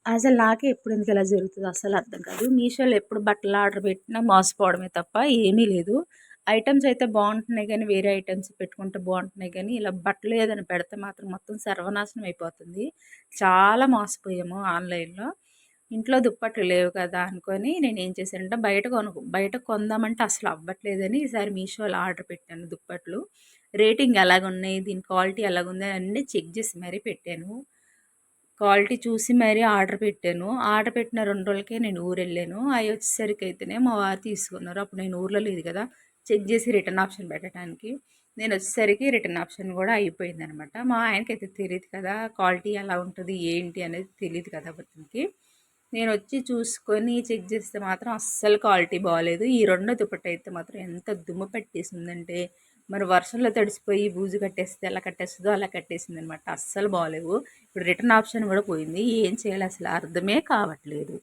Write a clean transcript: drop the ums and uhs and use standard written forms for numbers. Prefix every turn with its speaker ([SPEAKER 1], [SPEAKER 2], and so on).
[SPEAKER 1] అసలు నాకే ఎప్పుడెందుకు ఇలా జరుగుతదో అస్సలు అర్థం కాదు. మీషోలో ఎప్పుడు బట్టలు ఆర్డర్ పెట్టినా మోసపోవడమే తప్ప ఏమీ లేదు. ఐటెమ్స్ అయితే బావుంటున్నాయి గానీ, వేరే ఐటెమ్స్ పెట్టుకుంటే బావుంటున్నాయి గానీ, ఇలా బట్టలు ఏదైనా పెడితే మాత్రం మొత్తం సర్వనాశనం అయిపోతుంది. చాలా మోసపోయాము ఆన్‌లైన్‌లో. ఇంట్లో దుప్పట్లు లేవు కదా అనుకోని నేనేం చేశానంటే బయట కొందామంటే అసలు అవ్వట్లేదని ఈసారి మీషోలో ఆర్డర్ పెట్టాను దుప్పట్లు. రేటింగ్ ఎలాగున్నాయి, దీని క్వాలిటీ ఎలాగుంది అన్నీ చెక్ చేసి మరీ పెట్టాను. క్వాలిటీ చూసి మరీ ఆర్డర్ పెట్టాను. ఆర్డర్ పెట్టిన 2 రోజులకే నేను ఊరెళ్ళాను. అయి వచ్చేసరికైతేనే మా వారు తీసుకున్నారు. అప్పుడు నేను ఊర్లో లేదు కదా! చెక్ చేసి రిటర్న్ ఆప్షన్ పెట్టడానికి. నేనొచ్చేసరికి రిటర్న్ ఆప్షన్ కూడా అయిపోయిందనమాట. మా ఆయనకైతే తెలీదు కదా! క్వాలిటీ ఎలా ఉంటది, ఏంటి అనేది తెలీదు కదా అతనికి. నేనొచ్చి చూసుకొని చెక్ చేస్తే మాత్రం అస్సలు క్వాలిటీ బాలేదు. ఈ రెండో దుపట్టయితే మాత్రం ఎంత దుమ్ము పట్టేసిందంటే, మరి వర్షంలో తడిసిపోయి బూజు కట్టేస్తే ఎలా కట్టేస్తదో అలా కట్టేసిందనమాట. అస్సలు బాలేవు. ఇప్పుడు రిటర్న్ ఆప్షన్ కూడా పోయింది. ఏం చేయాలో అసలు అర్థమే కావట్లేదు.